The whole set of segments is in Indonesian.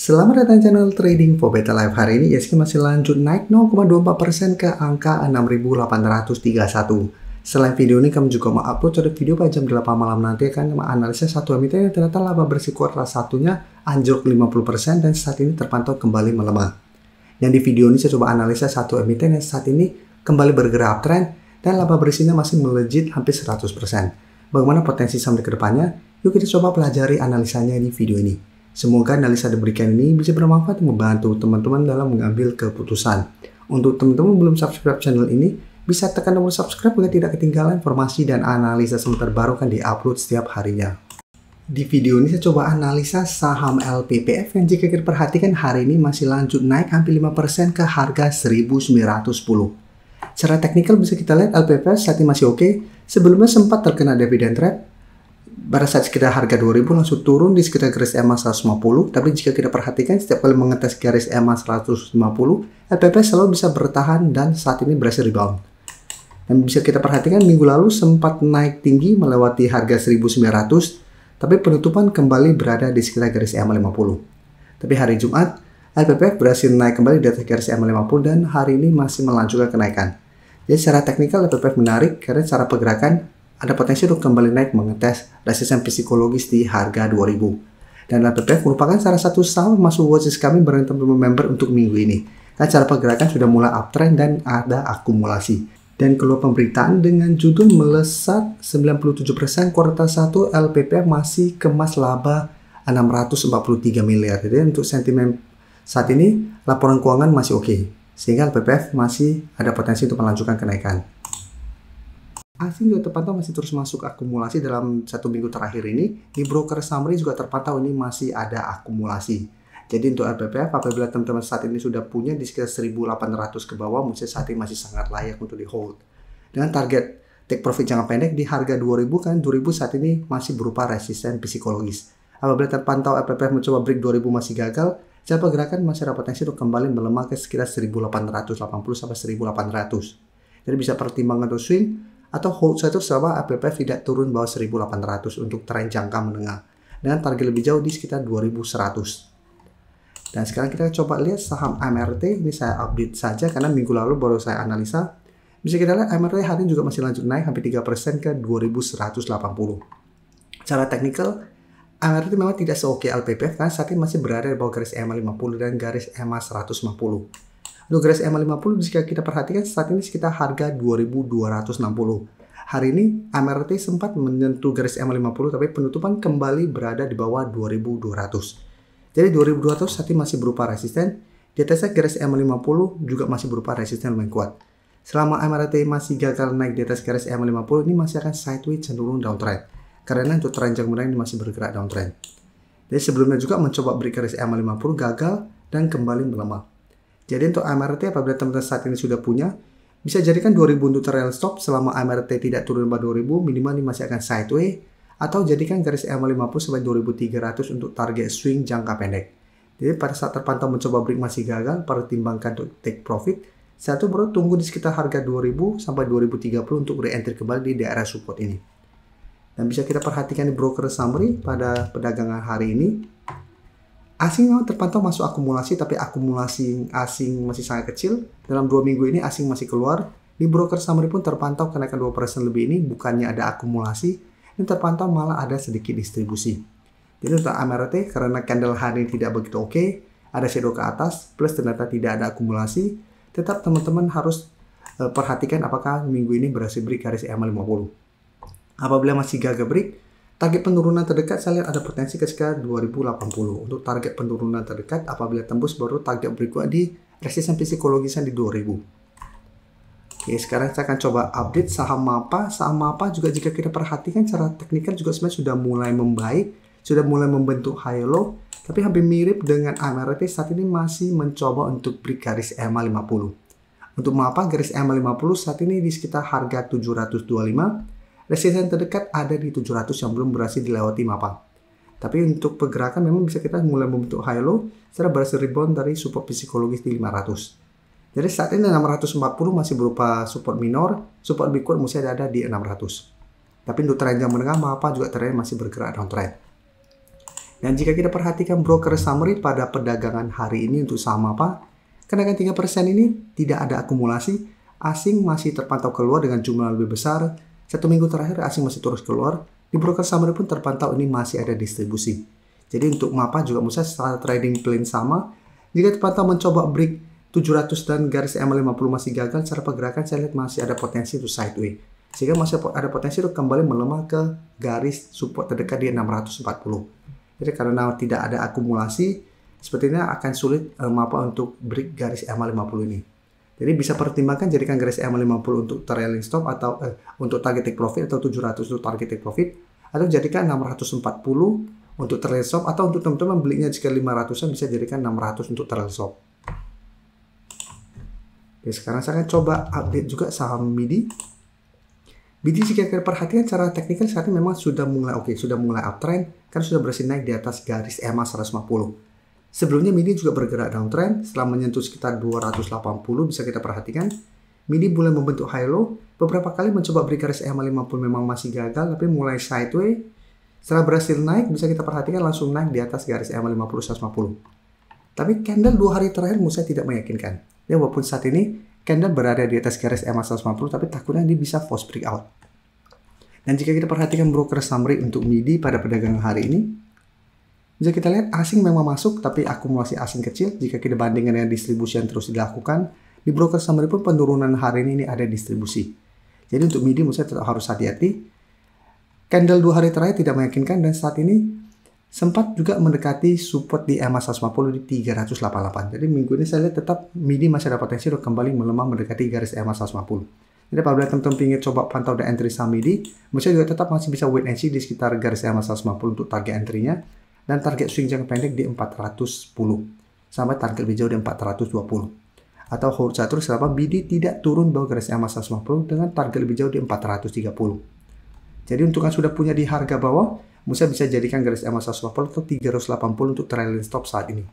Selamat datang channel Trading for Better Life. Hari ini ISG masih lanjut naik 0,24% ke angka 6.831. Selain video ini kami juga mau upload satu video pada jam 8 malam nanti akan menganalisis satu emiten yang ternyata laba bersih kuartal satunya anjlok 50% dan saat ini terpantau kembali melemah. Yang di video ini saya coba analisa satu emiten yang saat ini kembali bergerak uptrend dan laba bersihnya masih melejit hampir 100%. Bagaimana potensi saham ke depannya? Yuk kita coba pelajari analisanya di video ini. Semoga analisa diberikan ini bisa bermanfaat dan membantu teman-teman dalam mengambil keputusan. Untuk teman-teman belum subscribe channel ini, bisa tekan tombol subscribe agar tidak ketinggalan informasi dan analisa saham terbaru kan diupload setiap harinya. Di video ini saya coba analisa saham LPPF yang jika kita perhatikan hari ini masih lanjut naik hampir 5% ke harga 1910. Secara teknikal bisa kita lihat LPPF saat ini masih oke. Sebelumnya sempat terkena dividend trap. Pada saat sekitar harga 2000 langsung turun di sekitar garis EMA 150, tapi jika kita perhatikan setiap kali mengetes garis EMA 150, LPP selalu bisa bertahan dan saat ini berhasil rebound. Dan bisa kita perhatikan minggu lalu sempat naik tinggi melewati harga 1900, tapi penutupan kembali berada di sekitar garis EMA 50. Tapi hari Jumat, LPP berhasil naik kembali di atas garis EMA 50 dan hari ini masih melanjutkan kenaikan. Jadi secara teknikal LPP menarik karena secara pergerakan ada potensi untuk kembali naik mengetes resistensi psikologis di harga 2000. Dan LPPF merupakan salah satu saham masuk watchlist kami bareng teman-teman member untuk minggu ini. Karena cara pergerakan sudah mulai uptrend dan ada akumulasi. Dan keluar pemberitaan dengan judul melesat 97% kuartal 1 LPPF masih kemas laba 643 miliar. Jadi untuk sentimen saat ini laporan keuangan masih oke. Sehingga LPPF masih ada potensi untuk melanjutkan kenaikan. Asing juga terpantau masih terus masuk akumulasi dalam satu minggu terakhir ini. Di broker summary juga terpantau ini masih ada akumulasi. Jadi untuk LPPF apabila teman-teman saat ini sudah punya di sekitar 1800 ke bawah, mungkin saat ini masih sangat layak untuk di hold. Dengan target take profit jangka pendek di harga 2000 kan 2000 saat ini masih berupa resisten psikologis. Apabila terpantau LPPF mencoba break 2000 masih gagal, cara pergerakan masih ada potensi untuk kembali melemah ke sekitar 1880 sampai 1800. Jadi bisa pertimbangan untuk swing atau hold satu selama LPPF tidak turun bawah 1800 untuk tren jangka menengah dengan target lebih jauh di sekitar 2100. Dan sekarang kita coba lihat saham MRT. Ini saya update saja karena minggu lalu baru saya analisa. Bisa kita lihat MRT hari ini juga masih lanjut naik hampir 3% ke 2180. Secara teknikal MRT memang tidak seoke LPPF karena saat ini masih berada di bawah garis EMA 50 dan garis EMA 150. Untuk garis EMA 50 jika kita perhatikan saat ini sekitar harga 2260. Hari ini MRT sempat menyentuh garis EMA 50 tapi penutupan kembali berada di bawah 2200. Jadi 2200 saat ini masih berupa resisten. Di atasnya garis EMA 50 juga masih berupa resisten lumayan kuat. Selama MRT masih gagal naik di atas garis EMA 50 ini masih akan sideways cenderung downtrend. Karena untuk tren jangka menengah ini masih bergerak downtrend. Jadi sebelumnya juga mencoba break garis EMA 50 gagal dan kembali melemah. Jadi untuk MRT apabila teman-teman saat ini sudah punya, bisa jadikan 2000 untuk trail stop selama MRT tidak turun bawah 2000, minimal ini masih akan sideways, atau jadikan garis EMA 50 sampai 2300 untuk target swing jangka pendek. Jadi pada saat terpantau mencoba break masih gagal, pertimbangkan untuk take profit, satu baru tunggu di sekitar harga 2000 sampai 2030 untuk re-entry kembali di daerah support ini. Dan bisa kita perhatikan di broker summary pada perdagangan hari ini. Asing memang terpantau masuk akumulasi, tapi akumulasi asing masih sangat kecil. Dalam 2 minggu ini asing masih keluar. Di broker summary pun terpantau kenaikan 2% lebih ini bukannya ada akumulasi, dan terpantau malah ada sedikit distribusi. Jadi untuk MRT karena candle hari ini tidak begitu oke, ada shadow ke atas, plus ternyata tidak ada akumulasi, tetap teman-teman harus perhatikan apakah minggu ini berhasil break garis EMA 50. Apabila masih gagal break, target penurunan terdekat saya lihat ada potensi ke sekitar 2080. Untuk target penurunan terdekat apabila tembus baru target berikutnya di resisten psikologisan di 2000. Oke, sekarang saya akan coba update saham MAPA. Saham MAPA juga jika kita perhatikan secara teknikal juga sebenarnya sudah mulai membaik, sudah mulai membentuk high low, tapi hampir mirip dengan MRT saat ini masih mencoba untuk break garis EMA 50. Untuk MAPA garis EMA 50 saat ini di sekitar harga 725. Resisten terdekat ada di 700 yang belum berhasil dilewati MAPA. Tapi untuk pergerakan memang bisa kita mulai membentuk high low setelah berhasil rebound dari support psikologis di 500. Jadi saat ini 640 masih berupa support minor, support big kuat masih ada di 600. Tapi untuk tren jangka menengah MAPA juga ternyata masih bergerak downtrend. Dan jika kita perhatikan broker summary pada perdagangan hari ini untuk saham apa, kenaikan 3% ini tidak ada akumulasi, asing masih terpantau keluar dengan jumlah lebih besar. 1 minggu terakhir asing masih terus keluar. Di broker summary pun terpantau ini masih ada distribusi. Jadi untuk MAPA juga misalnya secara trading plan sama, jika terpantau mencoba break 700 dan garis EMA 50 masih gagal, secara pergerakan saya lihat masih ada potensi untuk sideways. Sehingga masih ada potensi untuk kembali melemah ke garis support terdekat di 640. Jadi karena tidak ada akumulasi, sepertinya akan sulit MAPA untuk break garis EMA 50 ini. Jadi bisa pertimbangkan jadikan garis EMA 50 untuk trailing stop atau untuk target take profit atau 700 untuk target take profit, atau jadikan 640 untuk trailing stop, atau untuk teman-teman belinya jika 500-an bisa jadikan 600 untuk trailing stop. Oke, sekarang saya akan coba update juga saham MIDI. MIDI jika kita perhatikan secara teknikal saat ini memang sudah mulai sudah mulai uptrend, kan sudah berhasil naik di atas garis EMA 150. Sebelumnya MIDI juga bergerak downtrend setelah menyentuh sekitar 280, bisa kita perhatikan. MIDI mulai membentuk high low, beberapa kali mencoba break garis EMA 50 memang masih gagal, tapi mulai sideways. Setelah berhasil naik, bisa kita perhatikan langsung naik di atas garis EMA 50 150. Tapi candle 2 hari terakhir menurut saya tidak meyakinkan. Ya, walaupun saat ini candle berada di atas garis EMA 150, tapi takutnya dia bisa false breakout. Dan jika kita perhatikan broker summary untuk MIDI pada perdagangan hari ini, jika kita lihat asing memang masuk, tapi akumulasi asing kecil. Jika kita bandingkan dengan distribusi yang terus dilakukan, di broker summary pun penurunan hari ini ada distribusi. Jadi untuk MIDI menurut saya tetap harus hati-hati. Candle 2 hari terakhir tidak meyakinkan, dan saat ini sempat juga mendekati support di EMA 150 di 388. Jadi minggu ini saya lihat tetap MIDI masih ada potensi untuk kembali melemah mendekati garis EMA 150. Jadi apabila teman-teman ingin coba pantau dan entry saham MIDI, menurut saya juga tetap masih bisa wait and see di sekitar garis EMA 150 untuk target entry-nya, dan target swing jangka pendek di 410 sampai target lebih jauh di 420. Atau hold satu selama MIDI tidak turun bawah garis EMA 150 dengan target lebih jauh di 430. Jadi untuk yang sudah punya di harga bawah, menurut saya bisa jadikan garis EMA 150 atau 380 untuk trailing stop saat ini.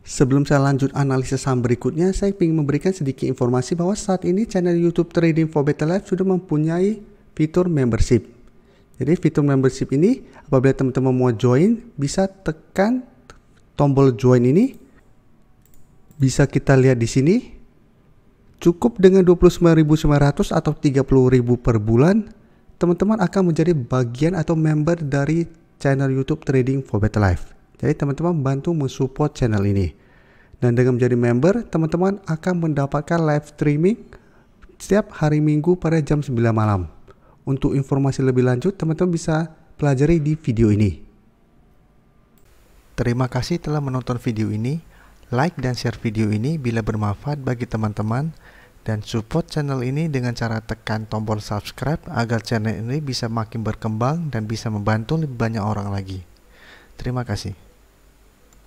Sebelum saya lanjut analisis saham berikutnya, saya ingin memberikan sedikit informasi bahwa saat ini channel YouTube Trading for Better Life sudah mempunyai fitur membership. Jadi fitur membership ini, apabila teman-teman mau join, bisa tekan tombol join ini. Bisa kita lihat di sini. Cukup dengan 29.900 atau 30.000 per bulan, teman-teman akan menjadi bagian atau member dari channel YouTube Trading for Better Life. Jadi teman-teman bantu mensupport channel ini. Dan dengan menjadi member, teman-teman akan mendapatkan live streaming setiap hari Minggu pada jam 9 malam. Untuk informasi lebih lanjut, teman-teman bisa pelajari di video ini. Terima kasih telah menonton video ini. Like dan share video ini bila bermanfaat bagi teman-teman. Dan support channel ini dengan cara tekan tombol subscribe agar channel ini bisa makin berkembang dan bisa membantu lebih banyak orang lagi. Terima kasih.